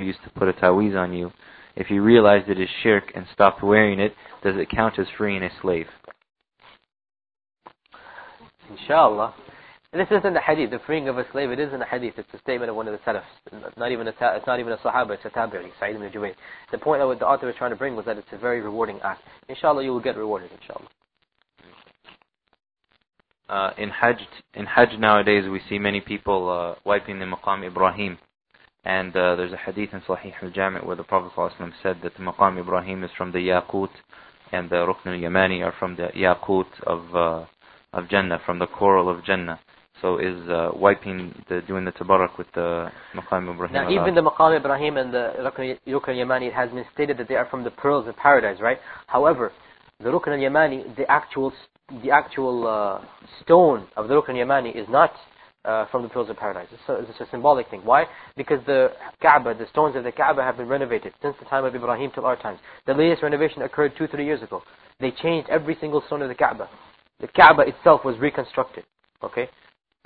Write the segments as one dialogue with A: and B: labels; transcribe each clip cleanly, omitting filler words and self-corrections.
A: used to put a taweez on you, if you realized it is shirk and stopped wearing it, does it count as freeing a slave?
B: Inshallah. This isn't the hadith, the freeing of a slave, it isn't a hadith, it's a statement of one of the salafs. It's not even a sahaba, it's a tabi'i, Sa'id ibn Jubayr. The point that the author was trying to bring was that it's a very rewarding act. Inshallah, you will get rewarded, inshallah.
A: In Hajj nowadays, we see many people wiping the Maqam Ibrahim. And there's a hadith in Sahih al-Jami' where the Prophet ﷺ said that the Maqam Ibrahim is from the Yaqut and the Rukn al-Yamani are from the Yaqut of Jannah, from the coral of Jannah. So is doing the tabarak with the Maqam Ibrahim?
B: Now even the Maqam Ibrahim and the Rukn al-Yamani, it has been stated that they are from the pearls of paradise, right? However, the Rukn al-Yamani, the actual stone of the Rukn al-Yamani is not from the pearls of paradise. It's a symbolic thing. Why? Because the Kaaba, the stones of the Kaaba have been renovated since the time of Ibrahim till our times. The latest renovation occurred 2-3 years ago. They changed every single stone of the Kaaba. The Kaaba itself was reconstructed. Okay?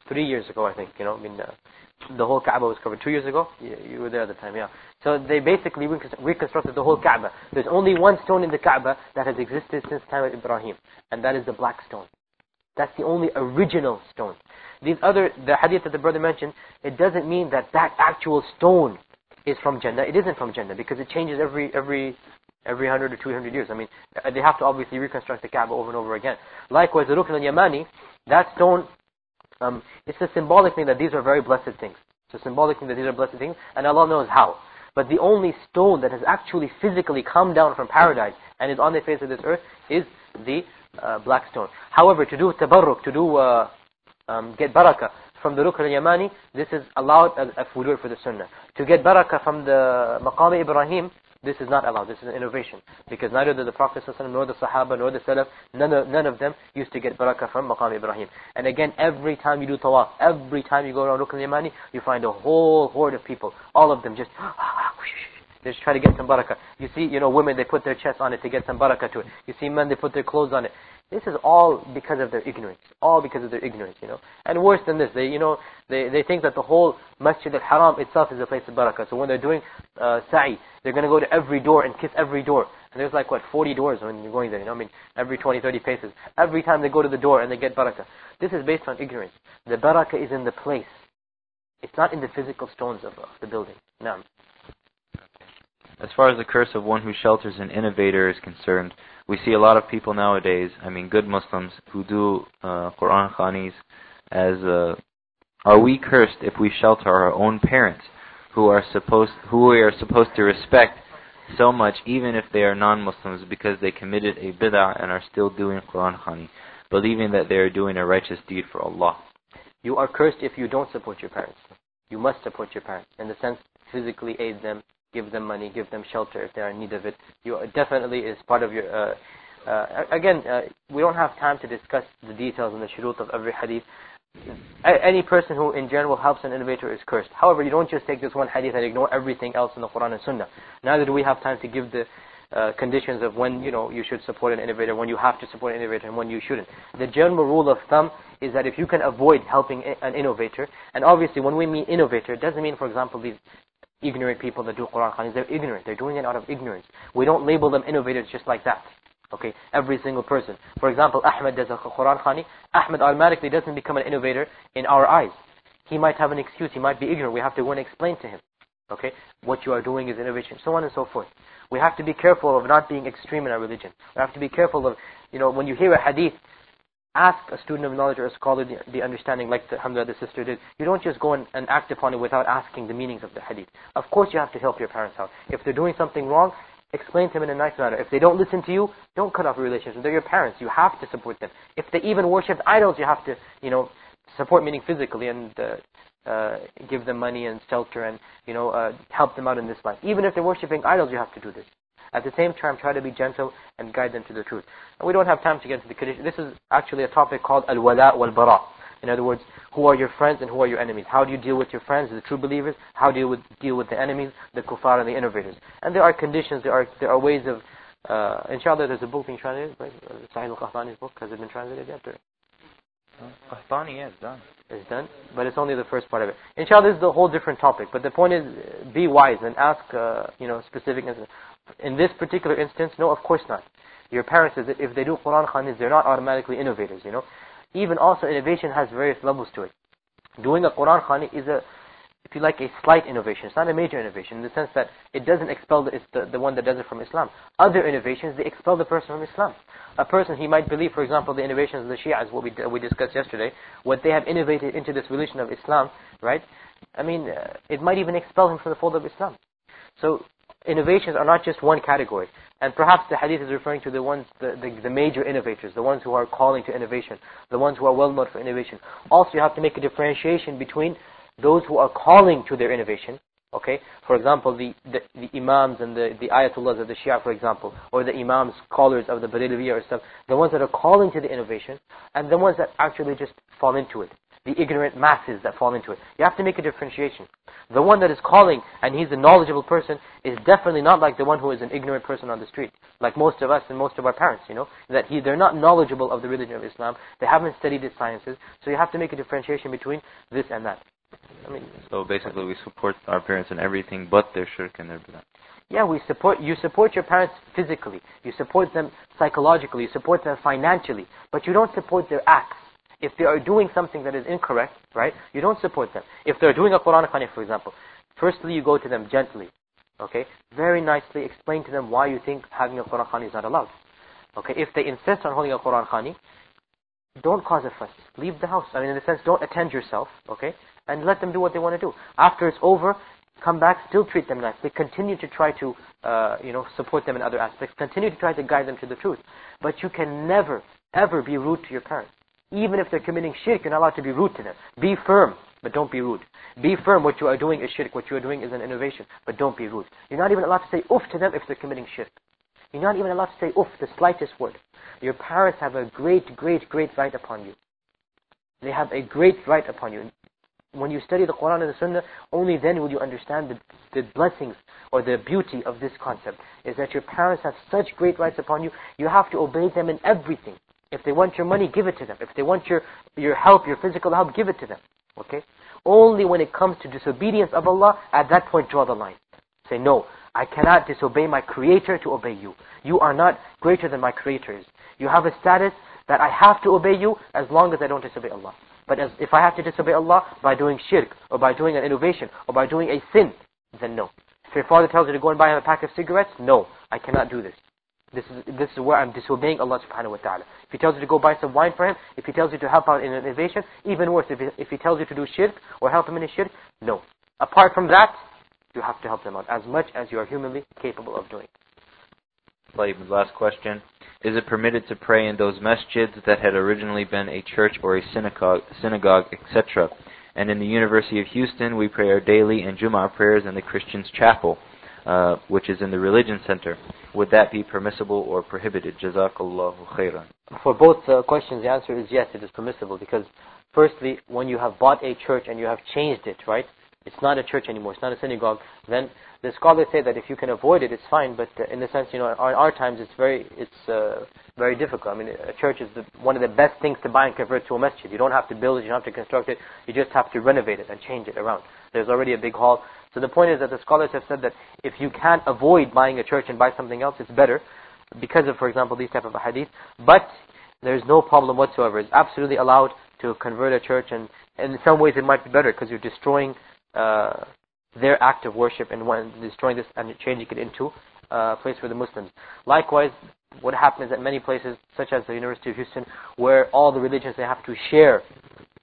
B: 3 years ago, I think. The whole Kaaba was covered 2 years ago. You were there at the time, yeah. So they basically reconstructed the whole Kaaba. There's only one stone in the Kaaba that has existed since the time of Ibrahim, and that is the black stone. That's the only original stone. The hadith that the brother mentioned, it doesn't mean that actual stone is from Jannah. It isn't from Jannah because it changes every 100 or 200 years. They have to obviously reconstruct the Kaaba over and over again. Likewise, the Rukn al-Yamani, that stone, it's a symbolic thing that these are very blessed things. It's a symbolic thing that these are blessed things, and Allah knows how. But the only stone that has actually physically come down from paradise and is on the face of this earth is the black stone. However, to do tabarruk, to get barakah from the Rukn al-Yamani, this is allowed if we do it for the sunnah. To get barakah from the Maqam Ibrahim, this is not allowed. This is an innovation. Because neither the Prophet ﷺ, nor the Sahaba, nor the Salaf, none of them used to get barakah from Maqam Ibrahim. And again, every time you do tawaf, every time you go around Rukn al-Yamani, you find a whole horde of people. All of them just try to get some barakah. You see, women, they put their chests on it to get some barakah to it. You see men, they put their clothes on it. This is all because of their ignorance. All because of their ignorance, And worse than this, they think that the whole Masjid al-Haram itself is a place of barakah. So when they're doing sa'i, they're going to go to every door and kiss every door. And there's 40 doors when you're going there, every 20, 30 paces. Every time they go to the door and they get barakah. This is based on ignorance. The barakah is in the place. It's not in the physical stones of the building. Naam.
A: As far as the curse of one who shelters an innovator is concerned, we see a lot of people nowadays, good Muslims, who do Quran Khanis are we cursed if we shelter our own parents who we are supposed to respect so much, even if they are non-Muslims, because they committed a bid'ah and are still doing Quran Khani, believing that they are doing a righteous deed for Allah?
B: You are cursed if you don't support your parents. You must support your parents, in the sense physically aid them, give them money, give them shelter if they are in need of it. You definitely is part of your... Again, we don't have time to discuss the details and the shurut of every hadith. Any person who in general helps an innovator is cursed. However, you don't just take this one hadith and ignore everything else in the Quran and Sunnah. Neither do we have time to give the conditions of when you should support an innovator, when you have to support an innovator, and when you shouldn't. The general rule of thumb is that if you can avoid helping an innovator, and obviously when we mean innovator, it doesn't mean, for example, these ignorant people that do Quran Khanis. They're ignorant. They're doing it out of ignorance. We don't label them innovators just like that. Okay, every single person. For example, Ahmed does a Quran Khani. Ahmed automatically doesn't become an innovator in our eyes. He might have an excuse. He might be ignorant. We have to go and explain to him. Okay, what you are doing is innovation, so on and so forth. We have to be careful of not being extreme in our religion. We have to be careful of, when you hear a hadith, ask a student of knowledge or a scholar the understanding, like alhamdulillah the sister did. You don't just go and act upon it without asking the meanings of the hadith. Of course you have to help your parents out. If they're doing something wrong, explain to them in a nice manner. If they don't listen to you, don't cut off a relationship. They're your parents. You have to support them. If they even worship idols, you have to, support, meaning physically, and give them money and shelter and, help them out in this life. Even if they're worshipping idols, you have to do this. At the same time, try to be gentle and guide them to the truth. And we don't have time to get into the condition. This is actually a topic called al-wala wal-bara. In other words, who are your friends and who are your enemies? How do you deal with your friends, the true believers? How do you deal with the enemies, the kuffar and the innovators? And there are conditions, there are ways of, inshallah, there's a book being translated, right? Sahih al-Qahtani's book, has it been translated yet?
A: Qahtani, yes, done.
B: It's done, but it's only the first part of it. Inshallah, this is a whole different topic. But the point is, be wise and ask, specific instances. In this particular instance, no, of course not. Your parents, if they do Quran Khanis, they're not automatically innovators, Even also, innovation has various levels to it. Doing a Quran Khani is if you like, a slight innovation. It's not a major innovation in the sense that it doesn't expel it's the one that does it from Islam. Other innovations, they expel the person from Islam. A person, he might believe, for example, the innovations of the Shias, what we discussed yesterday, what they have innovated into this religion of Islam, right? I mean, it might even expel him from the fold of Islam. So, innovations are not just one category. And perhaps the hadith is referring to the ones, the major innovators, the ones who are calling to innovation, the ones who are well known for innovation. Also, you have to make a differentiation between those who are calling to their innovation, okay? For example, the imams and the ayatullahs of the Shia, for example, or the imams, scholars of the Barelviya or stuff, the ones that are calling to the innovation, and the ones that actually just fall into it, the ignorant masses that fall into it. You have to make a differentiation. The one that is calling, and he's a knowledgeable person, is definitely not like the one who is an ignorant person on the street, like most of us and most of our parents, that they're not knowledgeable of the religion of Islam, they haven't studied its sciences, so you have to make a differentiation between this and that.
A: So basically we support our parents in everything but their shirk and their bid'ah.
B: Yeah, you support your parents physically, you support them psychologically, you support them financially, but you don't support their acts. If they are doing something that is incorrect, right, you don't support them. If they're doing a Quran Khani, for example, firstly you go to them gently, okay, very nicely explain to them why you think having a Quran Khani is not allowed. Okay, if they insist on holding a Quran Khani, don't cause a fuss. Leave the house. I mean, in the sense, don't attend yourself, okay, and let them do what they want to do. After it's over, come back, still treat them nicely. Continue to try to, support them in other aspects. Continue to try to guide them to the truth. But you can never, ever be rude to your parents. Even if they're committing shirk, you're not allowed to be rude to them. Be firm, but don't be rude. Be firm, what you are doing is shirk, what you are doing is an innovation, but don't be rude. You're not even allowed to say oof to them if they're committing shirk. You're not even allowed to say oof, the slightest word. Your parents have a great, great, great right upon you. They have a great right upon you. When you study the Quran and the Sunnah, only then will you understand the blessings or the beauty of this concept. Is that your parents have such great rights upon you, you have to obey them in everything. If they want your money, give it to them. If they want your help, your physical help, give it to them. Okay? Only when it comes to disobedience of Allah, at that point draw the line. Say, no, I cannot disobey my Creator to obey you. You are not greater than my Creator is. You have a status that I have to obey you as long as I don't disobey Allah. But if I have to disobey Allah by doing shirk, or by doing an innovation, or by doing a sin, then no. If your father tells you to go and buy him a pack of cigarettes, no, I cannot do this. This is where I'm disobeying Allah subhanahu wa ta'ala. If he tells you to go buy some wine for him, if he tells you to help out in an innovation, even worse, if he tells you to do shirk, or help him in his shirk, no. Apart from that, you have to help them out as much as you are humanly capable of doing.
A: Last question. Is it permitted to pray in those masjids that had originally been a church or a synagogue, etc.? And in the University of Houston, we pray our daily and Jum'ah prayers in the Christians' chapel, which is in the Religion Center. Would that be permissible or prohibited? Jazakallahu khairan.
B: For both questions, the answer is yes, it is permissible. Because firstly, when you have bought a church and you have changed it, right? It's not a church anymore, it's not a synagogue, then the scholars say that if you can avoid it, it's fine. But in the sense, in our times, it's very difficult. I mean, a church is one of the best things to buy and convert to a masjid. You don't have to build it, you don't have to construct it, you just have to renovate it and change it around. There's already a big hall. So the point is that the scholars have said that if you can't avoid buying a church and buy something else, it's better because of, for example, these type of hadith. But there's no problem whatsoever. It's absolutely allowed to convert a church, and in some ways it might be better because you're destroying their act of worship and destroying this and changing it into a place for the Muslims. Likewise, what happens at many places, such as the University of Houston, where all the religions, they have to share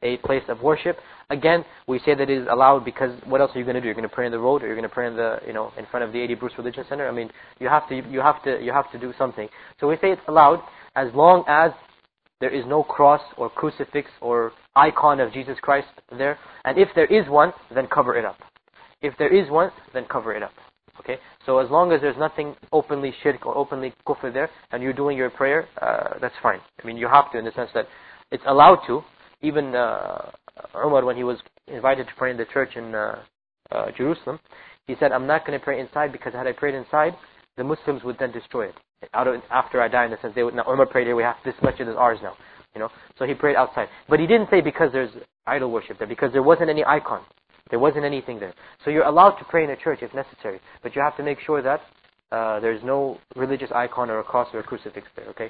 B: a place of worship. Again, we say that it is allowed because what else are you going to do? You're going to pray in the road, or you're going to pray in the, in front of the 80 Bruce Religion Center. I mean, you have to do something. So we say it's allowed as long as there is no cross or crucifix or icon of Jesus Christ there. And if there is one, then cover it up. If there is one, then cover it up. Okay? So as long as there's nothing openly shirk or openly kufr there, and you're doing your prayer, that's fine. I mean, you have to, in the sense that it's allowed to. Even Umar, when he was invited to pray in the church in Jerusalem, he said, I'm not going to pray inside because had I prayed inside, the Muslims would then destroy it. After I die, in the sense, they would, now Umar prayed here, we have this masjid is ours now. you know. So he prayed outside. But he didn't say because there's idol worship there, because there wasn't any icon. There wasn't anything there. So you're allowed to pray in a church if necessary, but you have to make sure that there's no religious icon or a cross or a crucifix there, okay?